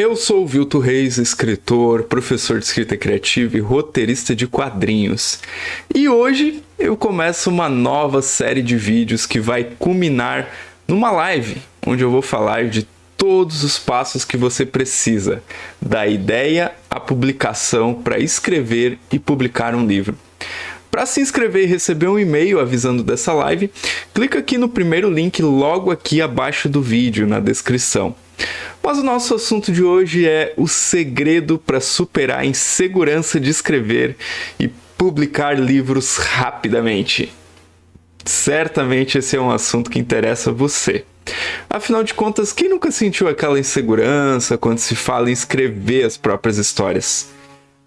Eu sou o Vilto Reis, escritor, professor de escrita criativa e roteirista de quadrinhos. E hoje eu começo uma nova série de vídeos que vai culminar numa live, onde eu vou falar de todos os passos que você precisa, da ideia à publicação para escrever e publicar um livro. Para se inscrever e receber um e-mail avisando dessa live, clica aqui no primeiro link logo aqui abaixo do vídeo, na descrição. Mas o nosso assunto de hoje é o segredo para superar a insegurança de escrever e publicar livros rapidamente. Certamente esse é um assunto que interessa você. Afinal de contas, quem nunca sentiu aquela insegurança quando se fala em escrever as próprias histórias?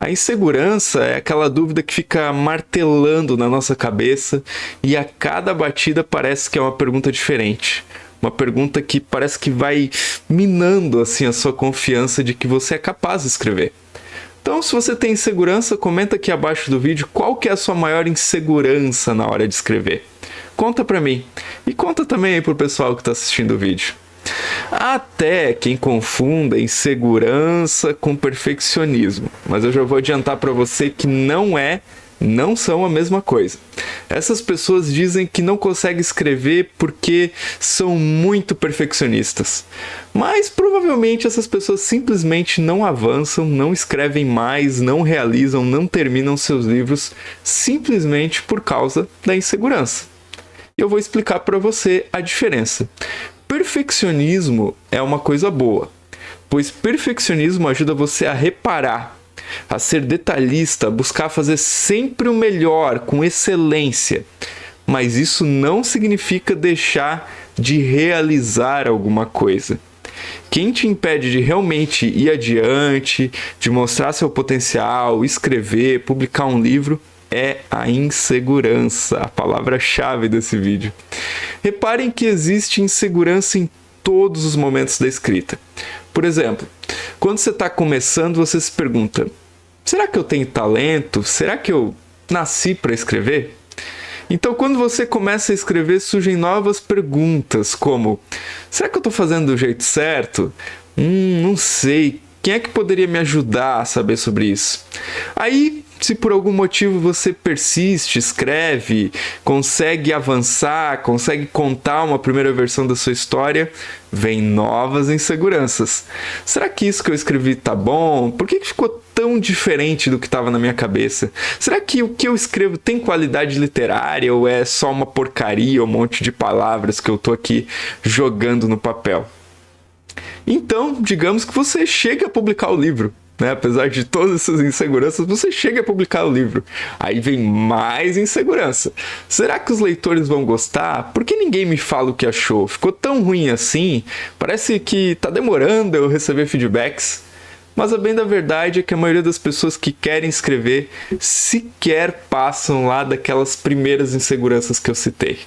A insegurança é aquela dúvida que fica martelando na nossa cabeça e a cada batida parece que é uma pergunta diferente. Uma pergunta que parece que vai minando assim a sua confiança de que você é capaz de escrever. Então, se você tem insegurança, comenta aqui abaixo do vídeo qual que é a sua maior insegurança na hora de escrever. Conta pra mim. E conta também aí pro pessoal que está assistindo o vídeo. Até quem confunda insegurança com perfeccionismo. Mas eu já vou adiantar para você que não são a mesma coisa. Essas pessoas dizem que não conseguem escrever porque são muito perfeccionistas. Mas provavelmente essas pessoas simplesmente não avançam, não escrevem mais, não realizam, não terminam seus livros simplesmente por causa da insegurança. E eu vou explicar para você a diferença. Perfeccionismo é uma coisa boa, pois perfeccionismo ajuda você a reparar, a ser detalhista, a buscar fazer sempre o melhor, com excelência. Mas isso não significa deixar de realizar alguma coisa. Quem te impede de realmente ir adiante, de mostrar seu potencial, escrever, publicar um livro, é a insegurança, a palavra-chave desse vídeo. Reparem que existe insegurança em todos os momentos da escrita. Por exemplo, quando você está começando, você se pergunta: será que eu tenho talento? Será que eu nasci para escrever? Então, quando você começa a escrever, surgem novas perguntas, como: será que eu estou fazendo do jeito certo? Não sei. Quem é que poderia me ajudar a saber sobre isso? Aí, se por algum motivo você persiste, escreve, consegue avançar, consegue contar uma primeira versão da sua história, vem novas inseguranças. Será que isso que eu escrevi tá bom? Por que ficou tão diferente do que estava na minha cabeça? Será que o que eu escrevo tem qualidade literária ou é só uma porcaria, um monte de palavras que eu tô aqui jogando no papel? Então, digamos que você chega a publicar o livro, né? Apesar de todas essas inseguranças, você chega a publicar o livro. Aí vem mais insegurança. Será que os leitores vão gostar? Por que ninguém me fala o que achou? Ficou tão ruim assim? Parece que tá demorando eu receber feedbacks. Mas a bem da verdade é que a maioria das pessoas que querem escrever sequer passam lá daquelas primeiras inseguranças que eu citei.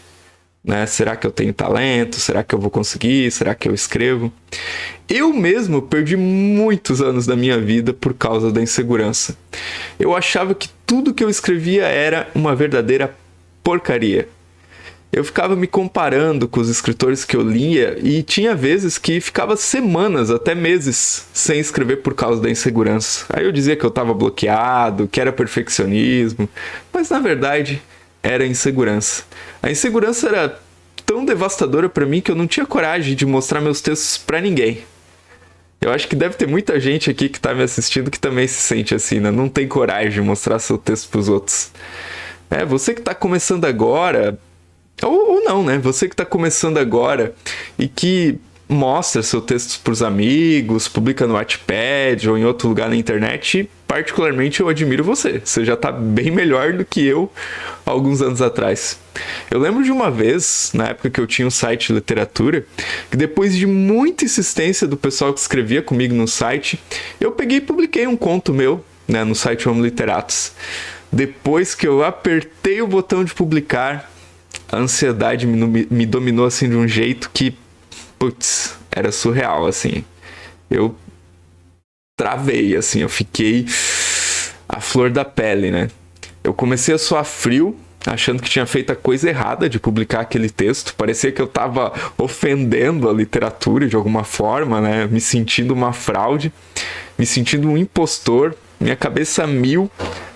Né? Será que eu tenho talento? Será que eu vou conseguir? Será que eu escrevo? Eu mesmo perdi muitos anos da minha vida por causa da insegurança. Eu achava que tudo que eu escrevia era uma verdadeira porcaria. Eu ficava me comparando com os escritores que eu lia e tinha vezes que ficava semanas, até meses, sem escrever por causa da insegurança. Aí eu dizia que eu estava bloqueado, que era perfeccionismo, mas na verdade era insegurança. A insegurança era tão devastadora para mim que eu não tinha coragem de mostrar meus textos para ninguém. Eu acho que deve ter muita gente aqui que está me assistindo que também se sente assim, né? Não tem coragem de mostrar seu texto para os outros. Você que está começando agora, ou não, né? Você que está começando agora e que mostra seu texto para os amigos, publica no Wattpad ou em outro lugar na internet, particularmente eu admiro você. Você já está bem melhor do que eu alguns anos atrás. Eu lembro de uma vez, na época que eu tinha um site de literatura, que depois de muita insistência do pessoal que escrevia comigo no site, eu peguei e publiquei um conto meu, né, no site Homo Literatus. Depois que eu apertei o botão de publicar, a ansiedade me dominou assim de um jeito que, putz, era surreal, assim. Eu travei, assim, eu fiquei à flor da pele, né? Eu comecei a suar frio, achando que tinha feito a coisa errada de publicar aquele texto. Parecia que eu estava ofendendo a literatura de alguma forma, né? Me sentindo uma fraude, me sentindo um impostor, minha cabeça a mil,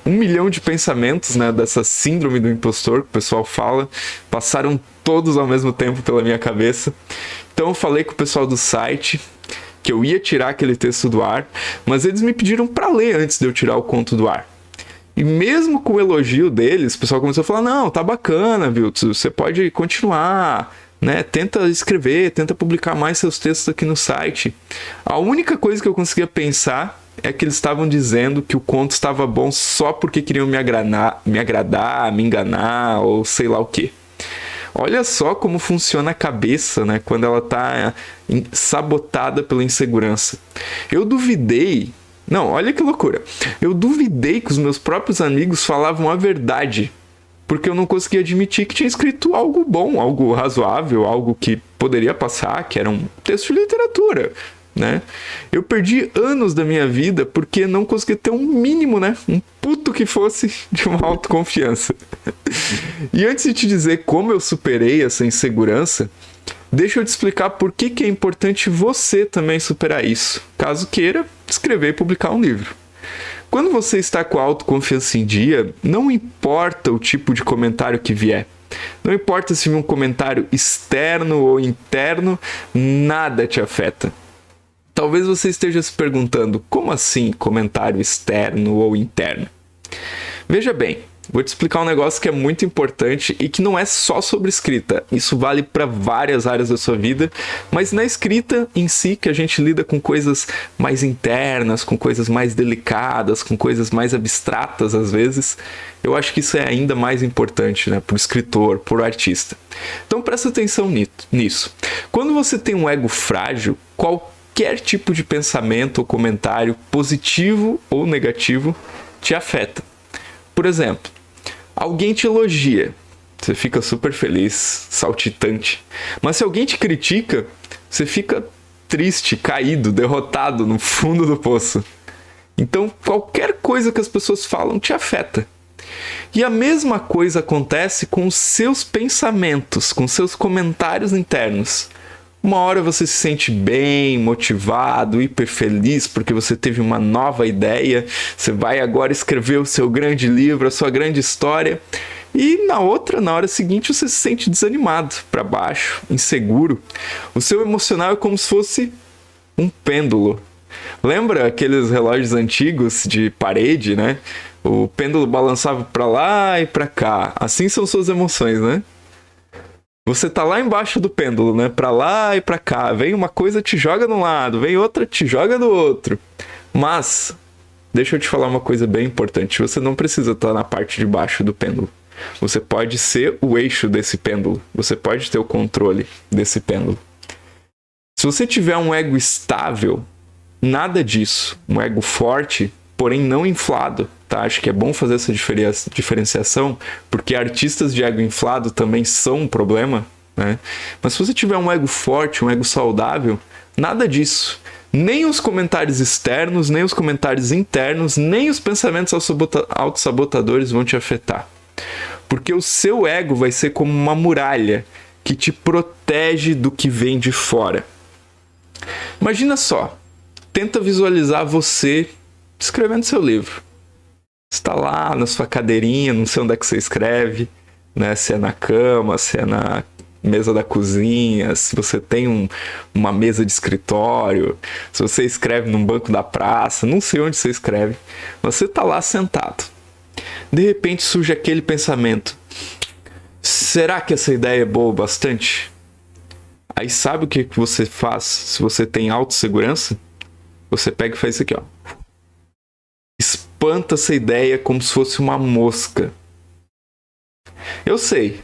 1 milhão de pensamentos, né? Dessa síndrome do impostor que o pessoal fala, passaram todos ao mesmo tempo pela minha cabeça. Então eu falei com o pessoal do site que eu ia tirar aquele texto do ar, mas eles me pediram para ler antes de eu tirar o conto do ar. E mesmo com o elogio deles, o pessoal começou a falar, não, tá bacana, viu? Você pode continuar, né? Tenta escrever, tenta publicar mais seus textos aqui no site. A única coisa que eu conseguia pensar é que eles estavam dizendo que o conto estava bom só porque queriam me agradar, me enganar ou sei lá o quê. Olha só como funciona a cabeça, né? Quando ela está sabotada pela insegurança. Eu duvidei. Não, olha que loucura. Eu duvidei que os meus próprios amigos falavam a verdade. Porque eu não conseguia admitir que tinha escrito algo bom, algo razoável, algo que poderia passar, que era um texto de literatura, né? Eu perdi anos da minha vida porque não conseguia ter um mínimo, né? Um puto que fosse de uma autoconfiança. E antes de te dizer como eu superei essa insegurança, deixa eu te explicar por que é importante você também superar isso, caso queira escrever e publicar um livro. Quando você está com a autoconfiança em dia, não importa o tipo de comentário que vier. Não importa se um comentário externo ou interno, nada te afeta. Talvez você esteja se perguntando, como assim comentário externo ou interno? Veja bem, vou te explicar um negócio que é muito importante e que não é só sobre escrita. Isso vale para várias áreas da sua vida, mas na escrita em si, que a gente lida com coisas mais internas, com coisas mais delicadas, com coisas mais abstratas às vezes, eu acho que isso é ainda mais importante, né, para o escritor, para o artista. Então presta atenção nisso. Quando você tem um ego frágil, qualquer tipo de pensamento ou comentário, positivo ou negativo, te afeta. Por exemplo, alguém te elogia, você fica super feliz, saltitante. Mas se alguém te critica, você fica triste, caído, derrotado no fundo do poço. Então, qualquer coisa que as pessoas falam te afeta. E a mesma coisa acontece com os seus pensamentos, com seus comentários internos. Uma hora você se sente bem, motivado, hiper feliz porque você teve uma nova ideia, você vai agora escrever o seu grande livro, a sua grande história, e na hora seguinte você se sente desanimado, para baixo, inseguro. O seu emocional é como se fosse um pêndulo. Lembra aqueles relógios antigos de parede, né? O pêndulo balançava para lá e para cá. Assim são suas emoções, né? Você tá lá embaixo do pêndulo, né? Pra lá e pra cá. Vem uma coisa, te joga de um lado. Vem outra, te joga do outro. Mas, deixa eu te falar uma coisa bem importante. Você não precisa estar na parte de baixo do pêndulo. Você pode ser o eixo desse pêndulo. Você pode ter o controle desse pêndulo. Se você tiver um ego estável, nada disso. Um ego forte, porém não inflado. Tá? Acho que é bom fazer essa diferenciação, porque artistas de ego inflado também são um problema, né? Mas se você tiver um ego forte, um ego saudável, nada disso. Nem os comentários externos, nem os comentários internos, nem os pensamentos autossabotadores vão te afetar. Porque o seu ego vai ser como uma muralha que te protege do que vem de fora. Imagina só, tenta visualizar você escrevendo seu livro. Está lá na sua cadeirinha, não sei onde é que você escreve, né? Se é na cama, se é na mesa da cozinha, se você tem uma mesa de escritório, se você escreve num banco da praça, não sei onde você escreve. Você está lá sentado. De repente surge aquele pensamento: será que essa ideia é boa o bastante? Aí sabe o que você faz se você tem autossegurança? Você pega e faz isso aqui, ó. Espanta essa ideia como se fosse uma mosca. Eu sei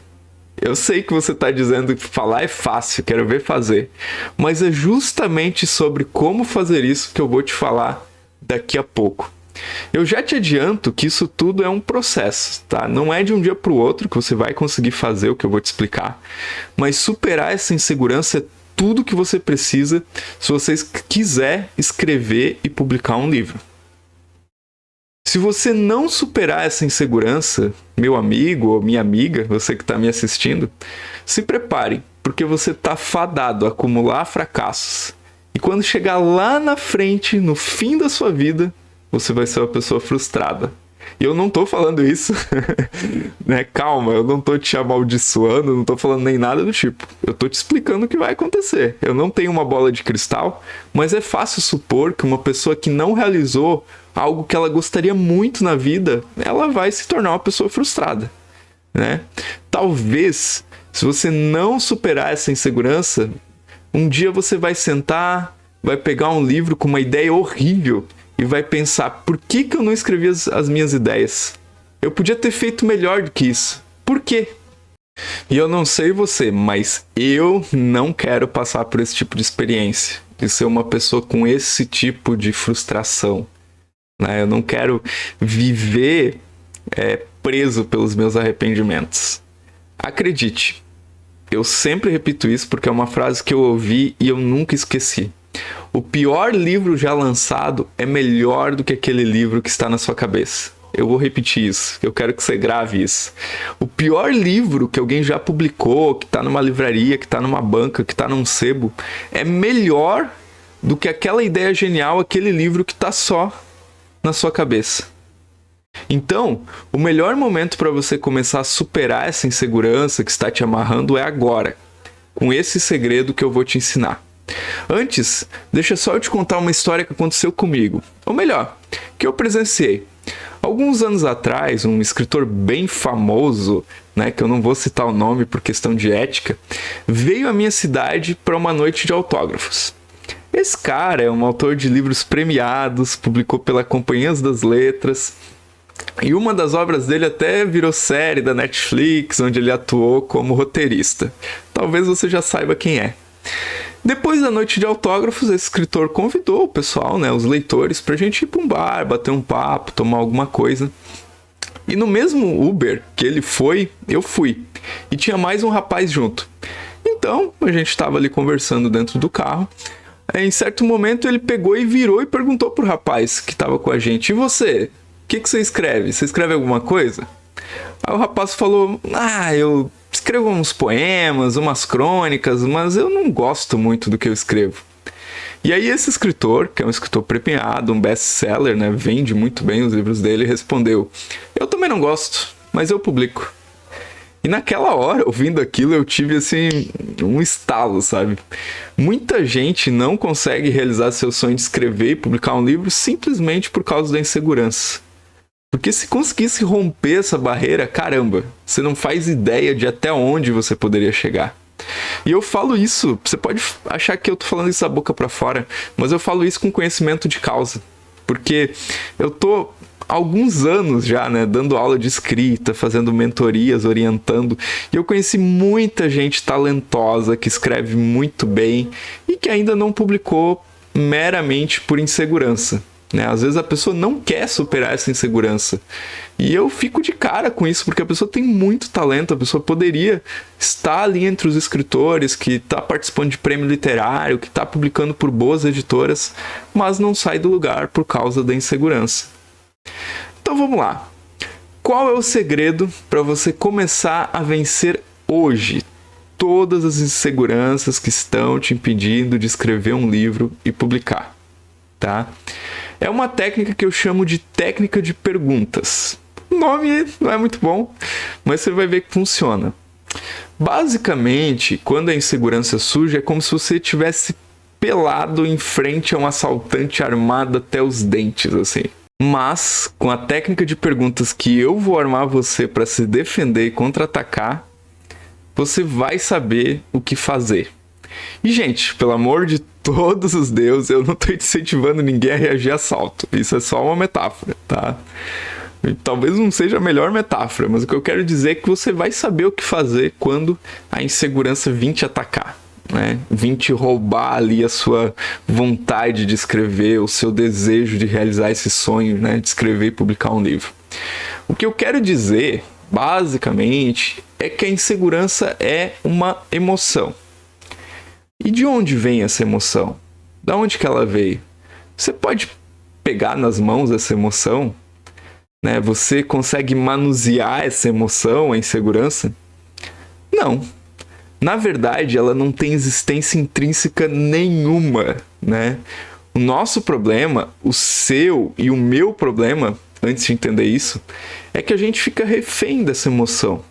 que você está dizendo que falar é fácil, quero ver fazer. Mas é justamente sobre como fazer isso que eu vou te falar daqui a pouco. Eu já te adianto que isso tudo é um processo, tá? Não é de um dia para o outro que você vai conseguir fazer o que eu vou te explicar. Mas superar essa insegurança é tudo que você precisa se você quiser escrever e publicar um livro. Se você não superar essa insegurança, meu amigo ou minha amiga, você que está me assistindo, se prepare, porque você está fadado a acumular fracassos. E quando chegar lá na frente, no fim da sua vida, você vai ser uma pessoa frustrada. E eu não tô falando isso, né? Calma, eu não tô te amaldiçoando, não tô falando nem nada do tipo. Eu tô te explicando o que vai acontecer. Eu não tenho uma bola de cristal, mas é fácil supor que uma pessoa que não realizou algo que ela gostaria muito na vida, ela vai se tornar uma pessoa frustrada, né? Talvez, se você não superar essa insegurança, um dia você vai sentar, vai pegar um livro com uma ideia horrível e vai pensar, por que eu não escrevi as minhas ideias? Eu podia ter feito melhor do que isso. Por quê? E eu não sei você, mas eu não quero passar por esse tipo de experiência. De ser uma pessoa com esse tipo de frustração, né? Eu não quero viver preso pelos meus arrependimentos. Acredite, eu sempre repito isso porque é uma frase que eu ouvi e eu nunca esqueci. O pior livro já lançado é melhor do que aquele livro que está na sua cabeça. Eu vou repetir isso, eu quero que você grave isso. O pior livro que alguém já publicou, que está numa livraria, que está numa banca, que está num sebo, é melhor do que aquela ideia genial, aquele livro que está só na sua cabeça. Então, o melhor momento para você começar a superar essa insegurança que está te amarrando é agora, com esse segredo que eu vou te ensinar. Antes, deixa só eu te contar uma história que aconteceu comigo, ou melhor, que eu presenciei. Alguns anos atrás, um escritor bem famoso, né, que eu não vou citar o nome por questão de ética, veio à minha cidade para uma noite de autógrafos. Esse cara é um autor de livros premiados, publicou pela Companhias das Letras, e uma das obras dele até virou série da Netflix, onde ele atuou como roteirista. Talvez você já saiba quem é. Depois da noite de autógrafos, esse escritor convidou o pessoal, né, os leitores, pra gente ir pra um bar, bater um papo, tomar alguma coisa. E no mesmo Uber que ele foi, eu fui. E tinha mais um rapaz junto. Então, a gente estava ali conversando dentro do carro. Em certo momento, ele pegou e virou e perguntou pro rapaz que estava com a gente: e você? O que você escreve? Você escreve alguma coisa? Aí o rapaz falou: eu escrevo uns poemas, umas crônicas, mas eu não gosto muito do que eu escrevo. E aí esse escritor, que é um escritor premiado, um best-seller, né, vende muito bem os livros dele, respondeu: eu também não gosto, mas eu publico. E naquela hora, ouvindo aquilo, eu tive assim um estalo, sabe? Muita gente não consegue realizar seu sonho de escrever e publicar um livro simplesmente por causa da insegurança. Porque se conseguisse romper essa barreira, caramba, você não faz ideia de até onde você poderia chegar. E eu falo isso, você pode achar que eu tô falando isso da boca pra fora, mas eu falo isso com conhecimento de causa. Porque eu tô há alguns anos já, né, dando aula de escrita, fazendo mentorias, orientando, e eu conheci muita gente talentosa que escreve muito bem e que ainda não publicou meramente por insegurança. Né? Às vezes a pessoa não quer superar essa insegurança. E eu fico de cara com isso, porque a pessoa tem muito talento, a pessoa poderia estar ali entre os escritores, que está participando de prêmio literário, que está publicando por boas editoras, mas não sai do lugar por causa da insegurança. Então vamos lá. Qual é o segredo para você começar a vencer hoje todas as inseguranças que estão te impedindo de escrever um livro e publicar? Tá? É uma técnica que eu chamo de técnica de perguntas. O nome não é muito bom, mas você vai ver que funciona. Basicamente, quando a insegurança surge, é como se você estivesse pelado em frente a um assaltante armado até os dentes, assim. Mas, com a técnica de perguntas que eu vou armar você para se defender e contra-atacar, você vai saber o que fazer. E, gente, pelo amor de todos os deuses, eu não estou incentivando ninguém a reagir a assalto. Isso é só uma metáfora, tá? E talvez não seja a melhor metáfora, mas o que eu quero dizer é que você vai saber o que fazer quando a insegurança vir te atacar, né? Vir te roubar ali a sua vontade de escrever, o seu desejo de realizar esse sonho, né? De escrever e publicar um livro. O que eu quero dizer, basicamente, é que a insegurança é uma emoção. E de onde vem essa emoção? Da onde que ela veio? Você pode pegar nas mãos essa emoção? né? Você consegue manusear essa emoção, a insegurança? Não. Na verdade, ela não tem existência intrínseca nenhuma, né? O nosso problema, o seu e o meu problema, antes de entender isso, é que a gente fica refém dessa emoção.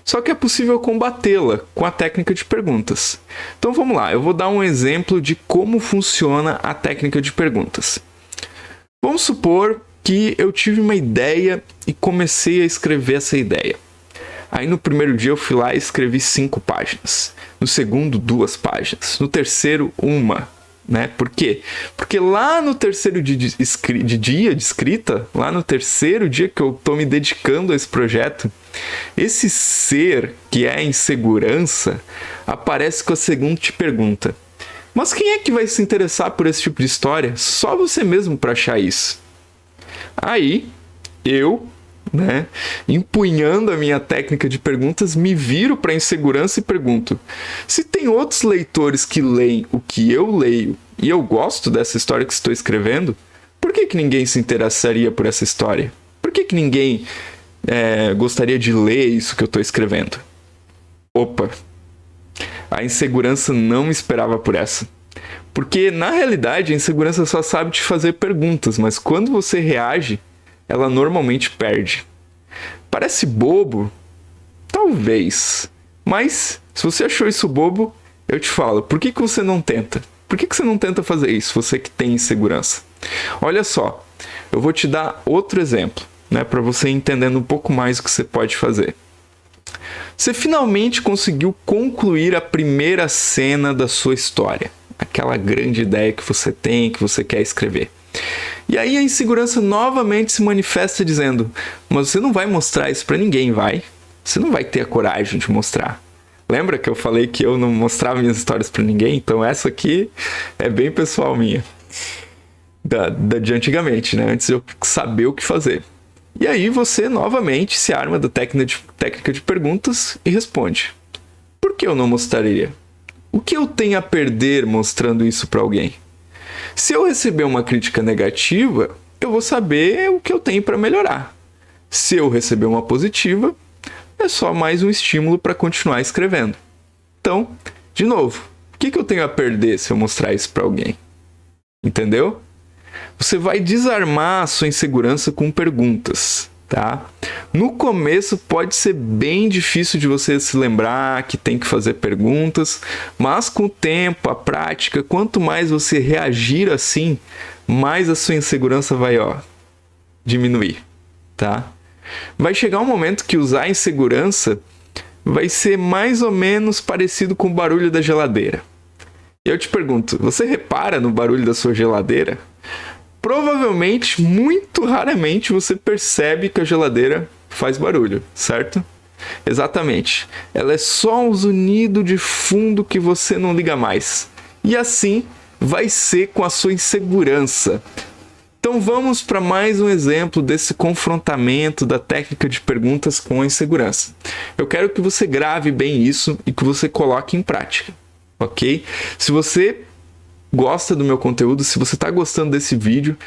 Só que é possível combatê-la com a técnica de perguntas. Então vamos lá, eu vou dar um exemplo de como funciona a técnica de perguntas. Vamos supor que eu tive uma ideia e comecei a escrever essa ideia. Aí no primeiro dia eu fui lá e escrevi 5 páginas. No segundo, 2 páginas. No terceiro, 1. Né? Por quê? Porque lá no terceiro dia de escrita, lá no terceiro dia que eu estou me dedicando a esse projeto, esse ser que é a insegurança aparece com a seguinte pergunta: mas quem é que vai se interessar por esse tipo de história? Só você mesmo para achar isso. Aí eu, né, empunhando a minha técnica de perguntas, me viro para a insegurança e pergunto: se tem outros leitores que leem o que eu leio e eu gosto dessa história que estou escrevendo, por que ninguém se interessaria por essa história? Por que ninguém gostaria de ler isso que eu estou escrevendo? Opa! A insegurança não me esperava por essa. Porque, na realidade, a insegurança só sabe te fazer perguntas, mas quando você reage, ela normalmente perde. Parece bobo? Talvez. Mas, se você achou isso bobo, eu te falo, por que você não tenta? Por que você não tenta fazer isso, você que tem insegurança? Olha só, eu vou te dar outro exemplo, né, para você entendendo um pouco mais o que você pode fazer. Você finalmente conseguiu concluir a primeira cena da sua história. Aquela grande ideia que você tem, que você quer escrever. E aí a insegurança novamente se manifesta dizendo: mas você não vai mostrar isso para ninguém, vai? Você não vai ter a coragem de mostrar. Lembra que eu falei que eu não mostrava minhas histórias para ninguém? Então essa aqui é bem pessoal minha. De antigamente, né? Antes de eu saber o que fazer. E aí você novamente se arma da técnica de perguntas e responde: por que eu não mostraria? O que eu tenho a perder mostrando isso para alguém? Se eu receber uma crítica negativa, eu vou saber o que eu tenho para melhorar. Se eu receber uma positiva, é só mais um estímulo para continuar escrevendo. Então, de novo, o que eu tenho a perder se eu mostrar isso para alguém? Entendeu? Você vai desarmar a sua insegurança com perguntas, tá? No começo pode ser bem difícil de você se lembrar que tem que fazer perguntas, mas com o tempo, a prática, quanto mais você reagir assim, mais a sua insegurança vai, diminuir, tá? Vai chegar um momento que usar a insegurança vai ser mais ou menos parecido com o barulho da geladeira. E eu te pergunto, você repara no barulho da sua geladeira? Provavelmente, muito raramente, você percebe que a geladeira faz barulho, certo? Exatamente. Ela é só um zunido de fundo que você não liga mais. E assim vai ser com a sua insegurança. Então vamos para mais um exemplo desse confrontamento da técnica de perguntas com a insegurança. Eu quero que você grave bem isso e que você coloque em prática, ok? Se você gosta do meu conteúdo, se você está gostando desse vídeo,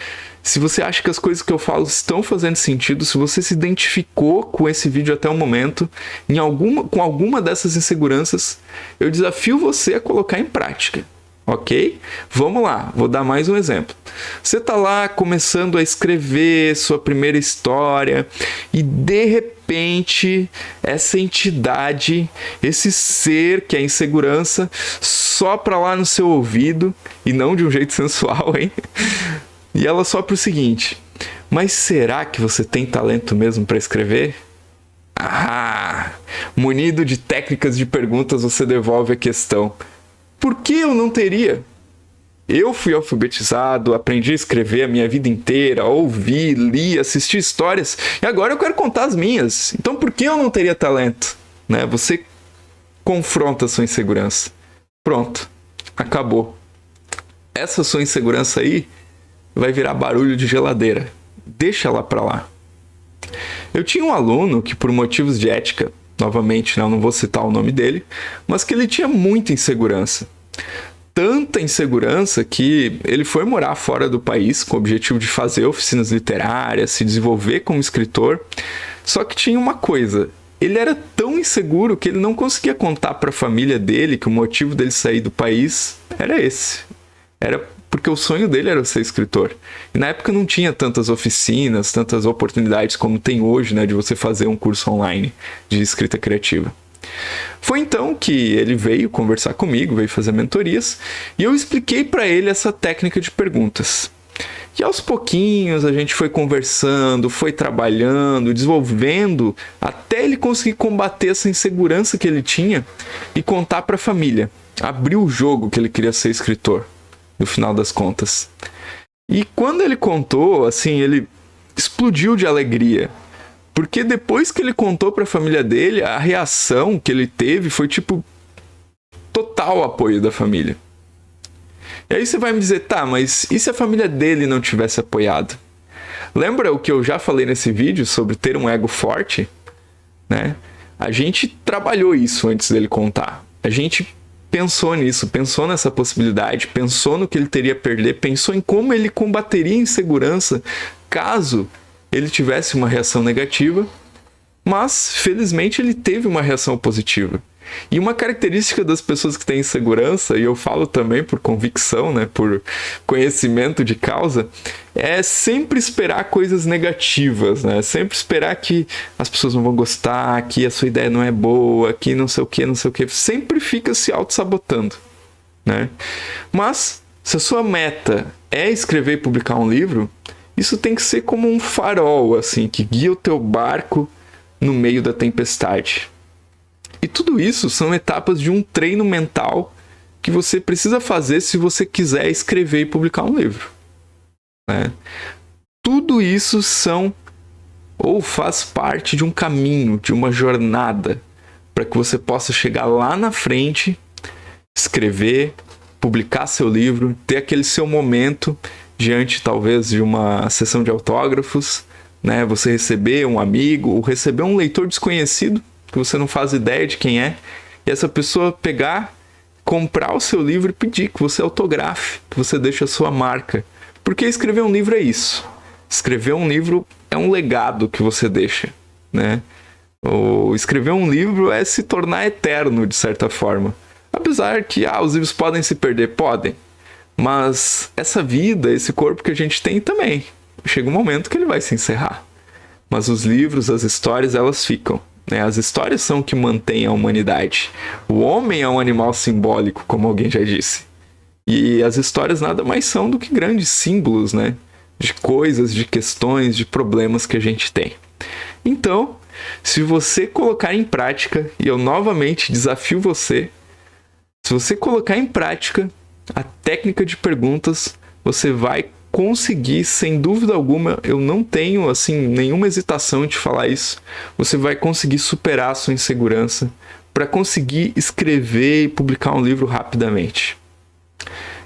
se você acha que as coisas que eu falo estão fazendo sentido, se você se identificou com esse vídeo até o momento, com alguma dessas inseguranças, eu desafio você a colocar em prática. Ok? Vamos lá, vou dar mais um exemplo. Você está lá começando a escrever sua primeira história e de repente essa entidade, esse ser que é a insegurança, sopra lá no seu ouvido, e não de um jeito sensual, hein? E ela sopra o seguinte: mas será que você tem talento mesmo para escrever? Munido de técnicas de perguntas, você devolve a questão: por que eu não teria? Eu fui alfabetizado, aprendi a escrever a minha vida inteira, ouvi, li, assisti histórias, e agora eu quero contar as minhas. Então por que eu não teria talento? Né? Você confronta a sua insegurança. Pronto, acabou. Essa sua insegurança aí vai virar barulho de geladeira. Deixa ela pra lá. Eu tinha um aluno que, por motivos de ética, novamente, eu não vou citar o nome dele, mas que ele tinha muita insegurança. tanta insegurança que ele foi morar fora do país com o objetivo de fazer oficinas literárias, se desenvolver como escritor. Só que tinha uma coisa, ele era tão inseguro que ele não conseguia contar para a família dele que o motivo dele sair do país era esse. Era porque o sonho dele era ser escritor. E na época não tinha tantas oficinas, tantas oportunidades como tem hoje, né, de você fazer um curso online de escrita criativa. Foi então que ele veio conversar comigo, veio fazer mentorias, e eu expliquei para ele essa técnica de perguntas. E aos pouquinhos a gente foi conversando, foi trabalhando, desenvolvendo, até ele conseguir combater essa insegurança que ele tinha e contar para a família. Abrir o jogo que ele queria ser escritor, no final das contas. E quando ele contou, assim, ele explodiu de alegria. Porque depois que ele contou para a família dele, a reação que ele teve foi tipo total apoio da família. E aí você vai me dizer, tá, mas e se a família dele não tivesse apoiado? Lembra o que eu já falei nesse vídeo sobre ter um ego forte? Né? A gente trabalhou isso antes dele contar. A gente pensou nisso, pensou nessa possibilidade, pensou no que ele teria a perder, pensou em como ele combateria a insegurança caso ele tivesse uma reação negativa, mas felizmente ele teve uma reação positiva. E uma característica das pessoas que têm insegurança, e eu falo também por convicção, né, por conhecimento de causa, é sempre esperar coisas negativas, né? Sempre esperar que as pessoas não vão gostar, que a sua ideia não é boa, que não sei o que, não sei o que. Sempre fica se auto-sabotando, né? Mas, se a sua meta é escrever e publicar um livro, isso tem que ser como um farol, assim, que guia o teu barco no meio da tempestade. E tudo isso são etapas de um treino mental que você precisa fazer se você quiser escrever e publicar um livro, né? Tudo isso são ou faz parte de um caminho, de uma jornada, para que você possa chegar lá na frente, escrever, publicar seu livro, ter aquele seu momento diante talvez de uma sessão de autógrafos, né? Você receber um amigo ou receber um leitor desconhecido que você não faz ideia de quem é, e essa pessoa pegar, comprar o seu livro e pedir que você autografe, que você deixe a sua marca. Porque escrever um livro é isso. Escrever um livro é um legado que você deixa, né? Ou escrever um livro é se tornar eterno, de certa forma. Apesar que os livros podem se perder, podem. Mas essa vida, esse corpo que a gente tem também, chega um momento que ele vai se encerrar. Mas os livros, as histórias, elas ficam, né? As histórias são o que mantém a humanidade. O homem é um animal simbólico, como alguém já disse. E as histórias nada mais são do que grandes símbolos, né? De coisas, de questões, de problemas que a gente tem. Então, se você colocar em prática, e eu novamente desafio você, se você colocar em prática a técnica de perguntas, você vai conseguir, sem dúvida alguma, eu não tenho assim nenhuma hesitação em te falar isso, você vai conseguir superar a sua insegurança para conseguir escrever e publicar um livro rapidamente.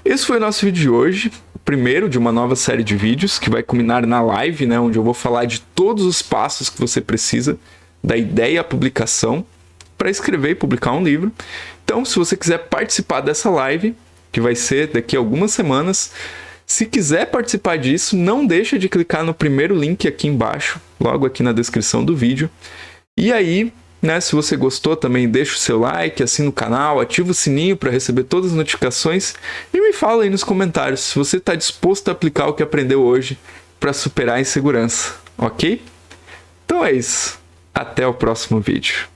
Esse foi o nosso vídeo de hoje, o primeiro de uma nova série de vídeos que vai culminar na live, né, onde eu vou falar de todos os passos que você precisa, da ideia à publicação, para escrever e publicar um livro. Então, se você quiser participar dessa live, que vai ser daqui a algumas semanas, se quiser participar disso, não deixa de clicar no primeiro link aqui embaixo, logo aqui na descrição do vídeo. E aí, né, se você gostou também, deixa o seu like, assina o canal, ativa o sininho para receber todas as notificações e me fala aí nos comentários se você está disposto a aplicar o que aprendeu hoje para superar a insegurança, ok? Então é isso. Até o próximo vídeo.